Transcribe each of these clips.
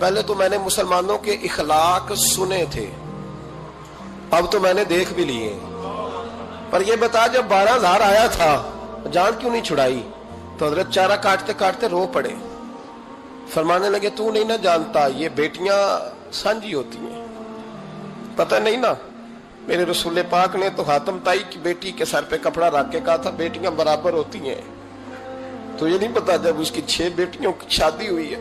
پہلے تو میں نے مسلمانوں کے اخلاق سنے تھے، اب تو میں نے دیکھ بھی لیے، پر یہ بتا جب 12,000 آیا تھا جان کیوں نہیں چھڑائی؟ تو حضرت چارہ کاٹتے کاٹتے رو پڑے، فرمانے لگے تو نہیں نہ جانتا یہ بیٹیاں سانجھی ہوتی ہیں، پتہ نہیں نا؟ میرے رسول پاک نے تو حاتم تائی کی بیٹی کے سر پہ کپڑا رکھ کے کہا تھا بیٹیاں برابر ہوتی ہیں، تو یہ نہیں پتا جب اس کی 6 بیٹیوں کی شادی ہوئی ہے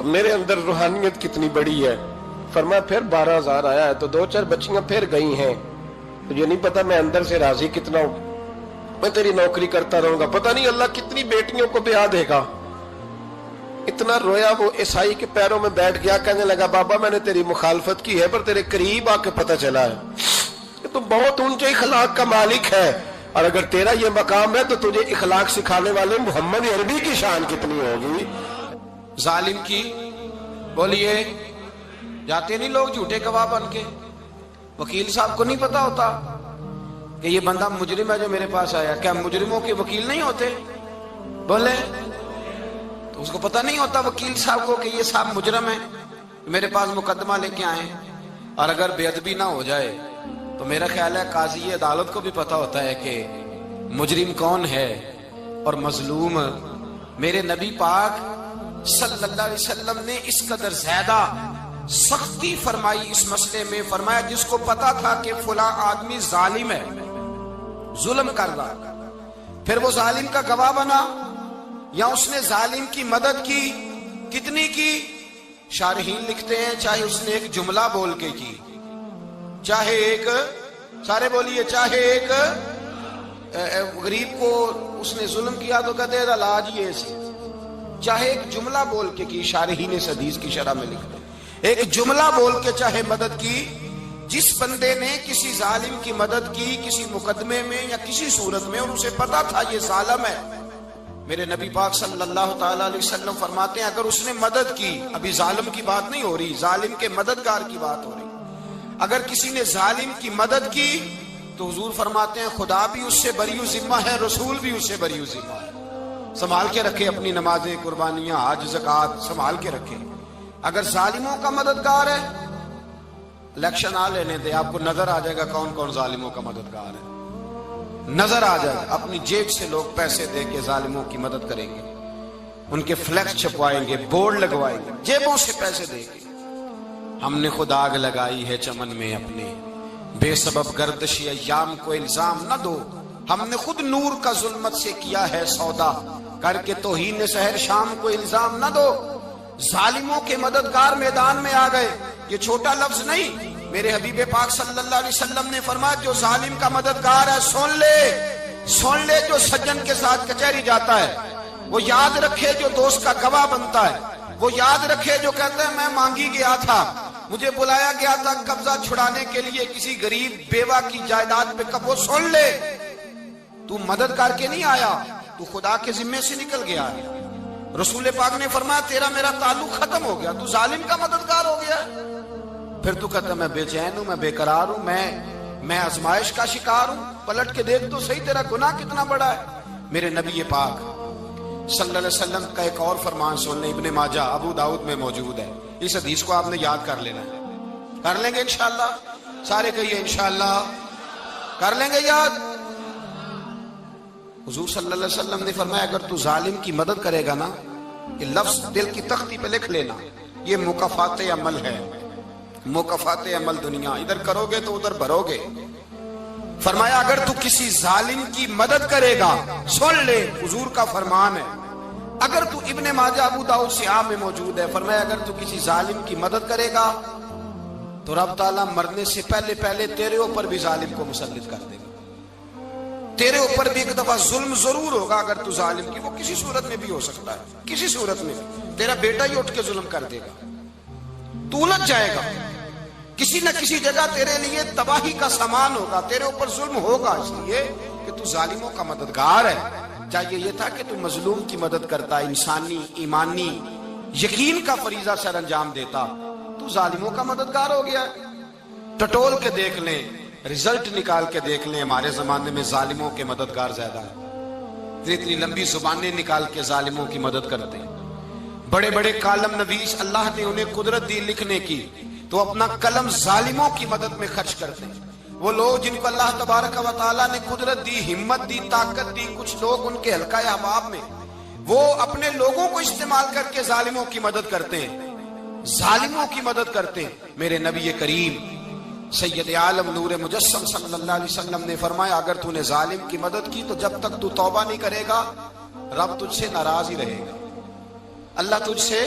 میرے اندر روحانیت کتنی بڑی ہے۔ فرمایا پھر 12,000 آیا ہے تو 2-4 بچیاں پھر گئی ہیں، تو یہ نہیں پتا میں اندر سے راضی کتنا ہوں، میں تیری نوکری کرتا رہوں گا، پتہ نہیں اللہ کتنی بیٹیوں کو بیاہ دے گا۔ اتنا رویا وہ عیسائی کے پیروں میں بیٹھ گیا، کہنے لگا بابا میں نے تیری مخالفت کی ہے پر تیرے قریب آ کے پتہ چلا ہے کہ تو بہت اونچے اخلاق کا مالک ہے، اور اگر تیرا یہ مقام ہے تو تجھے اخلاق سکھانے والے محمد عربی کی شان کتنی ہوگی۔ ظالم کی بولیے جاتے نہیں لوگ جھوٹے گواہ بن کے، وکیل صاحب کو نہیں پتا ہوتا کہ یہ بندہ مجرم ہے جو میرے پاس آیا، کیا مجرموں کے وکیل نہیں ہوتے؟ بولے تو اس کو پتا نہیں ہوتا وکیل صاحب کو کہ یہ صاحب مجرم ہے میرے پاس مقدمہ لے کے آئے، اور اگر بے ادبی نہ ہو جائے تو میرا خیال ہے قاضی عدالت کو بھی پتا ہوتا ہے کہ مجرم کون ہے اور مظلوم۔ میرے نبی پاک صلی اللہ علیہ وسلم نے اس قدر زیادہ سختی فرمائی اس مسئلے میں، فرمایا جس کو پتا تھا کہ فلاں آدمی ظالم ہے، ظلم کر رہا، پھر وہ ظالم کا گواہ بنا یا اس نے ظالم کی مدد کی، کتنی کی؟ شارحین لکھتے ہیں چاہے اس نے ایک جملہ بول کے کی، چاہے ایک، سارے بولیے، چاہے ایک غریب کو اس نے ظلم کیا تو کہتے ہیں علاج یہ سی، چاہے ایک جملہ بول کے کی، شارحین اس حدیث کی شرح میں لکھتے ہیں ایک جملہ بول کے چاہے مدد کی، جس بندے نے کسی ظالم کی مدد کی کسی مقدمے میں یا کسی صورت میں اور اسے پتا تھا یہ ظالم ہے، میرے نبی پاک صلی اللہ تعالی علیہ وسلم فرماتے ہیں اگر اس نے مدد کی، ابھی ظالم کی بات نہیں ہو رہی، ظالم کے مددگار کی بات ہو رہی، اگر کسی نے ظالم کی مدد کی تو حضور فرماتے ہیں خدا بھی اس سے بری و ذمہ ہے، رسول بھی اس سے بری و ذمہ ہے۔ سنبھال کے رکھے اپنی نمازیں، قربانیاں، حج، زکوٰۃ سنبھال کے رکھے۔ اگر ظالموں کا مددگار ہے، الیکشن آ لینے دے، آپ کو نظر آ جائے گا کون کون ظالموں کا مددگار ہے، نظر آ جائے گا۔ اپنی جیب سے لوگ پیسے دے کے ظالموں کی مدد کریں گے، ان کے فلیکس چھپوائیں گے، بورڈ لگوائیں گے، جیبوں سے پیسے دے گے۔ ہم نے خود آگ لگائی ہے چمن میں اپنے، بے سبب گردش ایام کو الزام نہ دو، ہم نے خود نور کا ظلمت سے کیا ہے سودا، کر کے توہین سحر شام کو الزام نہ دو۔ ظالموں کے مددگار میدان میں آ گئے، یہ چھوٹا لفظ نہیں، میرے حبیب پاک صلی اللہ علیہ وسلم نے فرمایا جو ظالم کا مددگار ہے سن لے جو سجن کے ساتھ کچہری جاتا ہے، وہ یاد رکھے جو دوست کا گواہ بنتا ہے، وہ یاد رکھے جو کہتا ہے میں مانگی گیا تھا، مجھے بلایا گیا تھا قبضہ چھڑانے کے لیے کسی غریب بیوہ کی جائیداد پہ، کب وہ سن لے تو مدد کر کے نہیں آیا، تو خدا کے ذمے سے نکل گیا ہے۔ رسول پاک نے فرمایا تیرا میرا تعلق ختم ہو گیا، تو ظالم کا مددگار ہو گیا، پھر تو کہتا میں بے چین ہوں، میں بے قرار ہوں، میں آزمائش کا شکار ہوں، پلٹ کے دیکھ تو صحیح تیرا گناہ کتنا بڑا ہے۔ میرے نبی پاک صلی اللہ علیہ وسلم کا ایک اور فرمان سن لیں، ابن ماجہ ابو داؤد میں موجود ہے، اس حدیث کو آپ نے یاد کر لینا ہے، کر لیں گے انشاءاللہ، سارے کہیے انشاءاللہ کر لیں گے یاد۔ حضور صلی اللہ علیہ وسلم نے فرمایا اگر تو ظالم کی مدد کرے گا نا، یہ لفظ دل کی تختی پہ لکھ لینا، یہ مکافات عمل ہے، مکافات عمل دنیا، ادھر کرو گے تو ادھر بھرو گے۔ فرمایا اگر تو کسی ظالم کی مدد کرے گا، سن لے حضور کا فرمان ہے، اگر تو ابن ماجہ ابو داؤد سیاہ میں موجود ہے، فرمایا اگر تو کسی ظالم کی مدد کرے گا تو رب تعالیٰ مرنے سے پہلے پہلے تیرے اوپر بھی ظالم کو مسلط کر دے گا، تیرے اوپر بھی ایک دفعہ ظلم ضرور ہوگا اگر تو ظالم کی، وہ کسی صورت میں بھی ہو سکتا ہے، کسی صورت میں بھی تیرا بیٹا ہی اٹھ کے ظلم کر دے گا، تو الجھ جائے گا، کسی نہ کسی جگہ تیرے لیے تباہی کا سامان ہوگا، تیرے اوپر ظلم ہوگا، اس لیے کہ تو ظالموں کا مددگار ہے۔ چاہیے یہ تھا کہ تو مظلوم کی مدد کرتا، انسانی ایمانی یقین کا فریضہ سر انجام دیتا، تو ظالموں کا مددگار ہو گیا۔ ٹٹول کے دیکھ لیں، رزلٹ نکال کے دیکھ لیں، ہمارے زمانے میں ظالموں کے مددگار زیادہ ہیں، اتنی لمبی زبانیں نکال کے ظالموں کی مدد کرتے ہیں، بڑے بڑے کالم نویس اللہ نے انہیں قدرت دی لکھنے کی، تو اپنا قلم ظالموں کی مدد میں خرچ کرتے ہیں۔ وہ لوگ جن کو اللہ تبارک و تعالیٰ نے قدرت دی، ہمت دی، طاقت دی، کچھ لوگ ان کے حلقہ احباب میں، وہ اپنے لوگوں کو استعمال کر کے ظالموں کی مدد کرتے ہیں، ظالموں کی مدد کرتے ہیں۔ میرے نبی کریم سید عالم نور مجسم صلی اللہ علیہ وسلم نے فرمایا اگر تو نے ظالم کی مدد کی تو جب تک تو توبہ نہیں کرے گا رب تجھ سے ناراض ہی رہے گا۔ اللہ تجھ سے،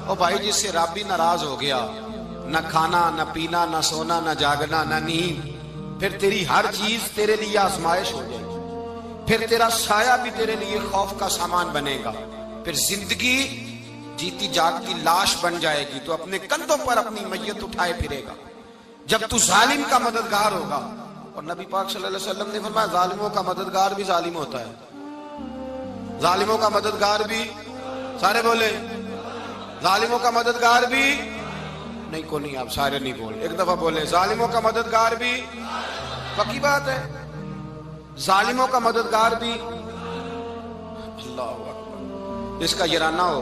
او بھائی جس سے رب بھی ناراض ہو گیا، نہ کھانا نہ پینا نہ سونا نہ جاگنا نہ نیند، پھر تیری ہر چیز تیرے لیے آزمائش ہو جائے گی، پھر تیرا سایہ بھی تیرے لیے خوف کا سامان بنے گا، پھر زندگی جیتی جاگتی لاش بن جائے گی، تو اپنے کندھوں پر اپنی میت اٹھائے پھرے گا جب تو ظالم کا مددگار ہوگا۔ اور نبی پاک صلی اللہ علیہ وسلم نے فرمایا ظالموں کا مددگار بھی ظالم ہوتا ہے، ظالموں کا مددگار بھی، سارے بولے ظالموں کا مددگار بھی نہیں، کو نہیں، آپ سارے نہیں بولے، ایک دفعہ بولے ظالموں کا مددگار بھی، پکی بات ہے، ظالموں کا مددگار بھی۔ اللہ اکبر، جس کا یارانہ ہو،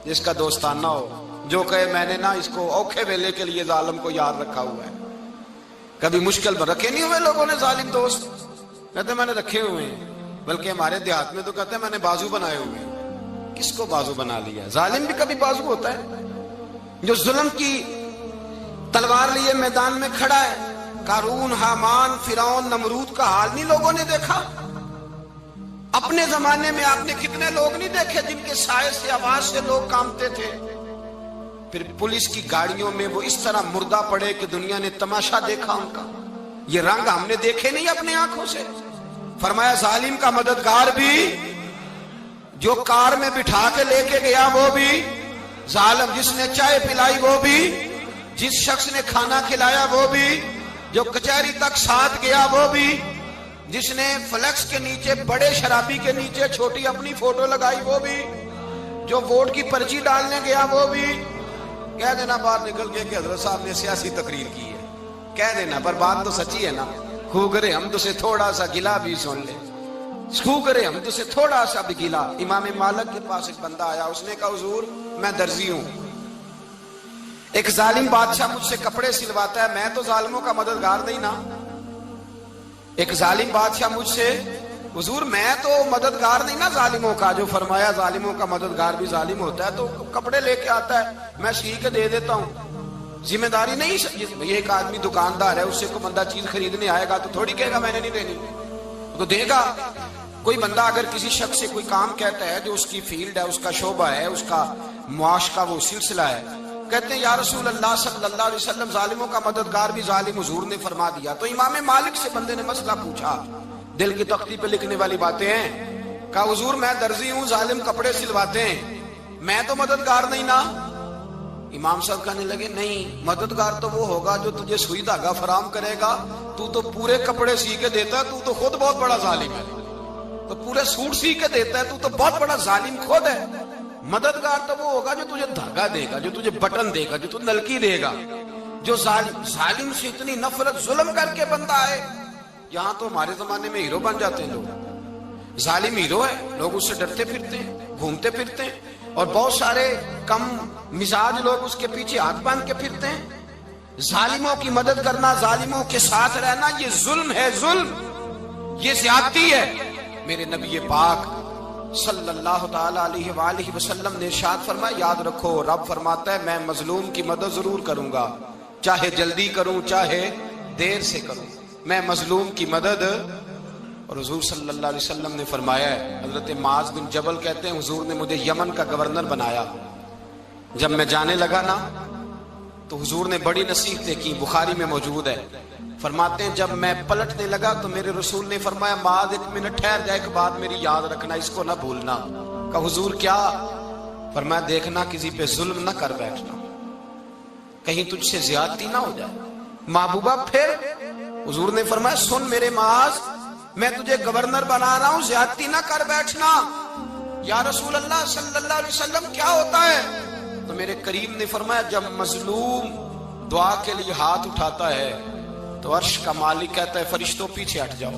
جس کا دوستانہ ہو، جو کہے میں نے نا اس کو اوکھے ویلے کے لیے ظالم کو یاد رکھا ہوا ہے۔ کبھی مشکل میں رکھے نہیں ہوئے لوگوں نے ظالم دوست، کہتے میں نے رکھے ہوئے ہیں، بلکہ ہمارے دیہات میں تو کہتے ہیں میں نے بازو بنائے ہوئے ہیں۔ کس کو بازو بنا لیا؟ ظالم بھی کبھی بازو ہوتا ہے، جو ظلم کی تلوار لیے میدان میں کھڑا ہے۔ قارون، حامان، فرعون، نمرود کا حال نہیں لوگوں نے دیکھا؟ اپنے زمانے میں آپ نے کتنے لوگ نہیں دیکھے جن کے سائے سے، آواز سے لوگ کانپتے تھے؟ پھر پولیس کی گاڑیوں میں وہ اس طرح مردہ پڑے کہ دنیا نے تماشا دیکھا ان کا۔ یہ رنگ ہم نے دیکھے نہیں اپنے آنکھوں سے۔ فرمایا ظالم کا مددگار بھی، جو کار میں بٹھا کے لے کے گیا وہ بھی ظالم، جس نے چائے پلائی وہ بھی، جس شخص نے کھانا کھلایا وہ بھی، جو کچہری تک ساتھ گیا وہ بھی، جس نے فلیکس کے نیچے بڑے شرابی کے نیچے چھوٹی اپنی فوٹو لگائی وہ بھی، جو ووٹ کی پرچی ڈالنے گیا وہ بھی۔ کہہ دینا باہر نکل کے کہ حضرت صاحب نے سیاسی تقریر کی ہے، کہہ دینا، پر بات تو سچی ہے نا۔ خو کرے ہم تو سے تھوڑا سا گلا بھی سن لے، خو کرے ہم تو سے تھوڑا سا بھی گلا۔ امام مالک کے پاس ایک بندہ آیا، اس نے کہا حضور میں درزی ہوں، ایک ظالم بادشاہ مجھ سے کپڑے سلواتا ہے، میں تو ظالموں کا مددگار نہیں نا۔ ایک ظالم بادشاہ مجھ سے، حضور میں تو مددگار نہیں نا ظالموں کا، جو فرمایا ظالموں کا مددگار بھی ظالم ہوتا ہے، تو کپڑے لے کے آتا ہے میں سی کے دے دیتا ہوں، ذمہ داری نہیں۔ یہ ایک آدمی دکاندار ہے، اس سے کوئی بندہ چیز خریدنے آئے گا تو تھوڑی کہے گا میں نے نہیں دینی، تو دے گا۔ کوئی بندہ اگر کسی شخص سے کوئی کام کہتا ہے جو اس کی فیلڈ ہے، اس کا شعبہ ہے، اس کا معاش کا وہ سلسلہ ہے، کہتے ہیں یا رسول اللہ صلی اللہ علیہ وسلم ظالموں کا مددگار بھی ظالم، حضور نے فرما دیا۔ تو امام مالک سے بندے نے مسئلہ پوچھا، دل کی تختی پہ لکھنے والی باتیں ہیں، کہا حضور میں درزی ہوں، ظالم کپڑے سلواتے ہیں، میں تو مددگار نہیں نا۔ امام صاحب کہنے لگے نہیں، مددگار تو وہ ہوگا جو تجھے سوئی دھاگا فراہم کرے گا، تو پورے کپڑے سی کے دیتا ہے، تو خود بہت بڑا ظالم ہے، تو پورے سوٹ سی کے دیتا ہے، تو بہت بڑا ظالم خود ہے۔ مددگار تو وہ ہوگا جو تجھے دھاگا دے گا، جو تجھے بٹن دے گا، جو تجھے نلکی دے گا۔ جو ظالم سے اتنی نفرت ظلم کر کے بندہ ہے، یہاں تو ہمارے زمانے میں ہیرو بن جاتے ہیں لوگ، ظالم ہیرو ہے، لوگ اس سے ڈرتے پھرتے ہیں، گھومتے پھرتے ہیں، اور بہت سارے کم مزاج لوگ اس کے پیچھے ہاتھ باندھ کے پھرتے ہیں۔ ظالموں کی مدد کرنا، ظالموں کے ساتھ رہنا، یہ ظلم ہے، ظلم، یہ زیادتی ہے۔ میرے نبی پاک صلی اللہ تعالی علیہ وآلہ وسلم نے ارشاد فرمایا یاد رکھو، رب فرماتا ہے میں مظلوم کی مدد ضرور کروں گا، چاہے جلدی کروں چاہے دیر سے کروں، میں مظلوم کی مدد۔ اور حضور صلی اللہ علیہ وسلم نے فرمایا ہے، حضرت معاذ بن جبل کہتے ہیں حضور نے مجھے یمن کا گورنر بنایا، جب میں جانے لگا نا تو حضور نے بڑی نصیحتیں کی، بخاری میں موجود ہے، فرماتے ہیں جب میں پلٹنے لگا تو میرے رسول نے فرمایا معاذ ایک منٹ ٹھہر جا، ایک بات میری یاد رکھنا، اس کو نہ بھولنا۔ کہا حضور کیا؟ فرمایا دیکھنا کسی پہ ظلم نہ کر بیٹھنا، کہیں تجھ سے زیادتی نہ ہو جائے۔ محبوبہ پھر حضور نے فرمایا سن میرے معاذ، میں تجھے گورنر بنا رہا ہوں، زیادتی نہ کر بیٹھنا۔ یا رسول اللہ صلی اللہ علیہ وسلم کیا ہوتا ہے؟ تو میرے کریم نے فرمایا جب مظلوم دعا کے لیے ہاتھ اٹھاتا ہے تو عرش کا مالک کہتا ہے فرشتوں پیچھے ہٹ جاؤ،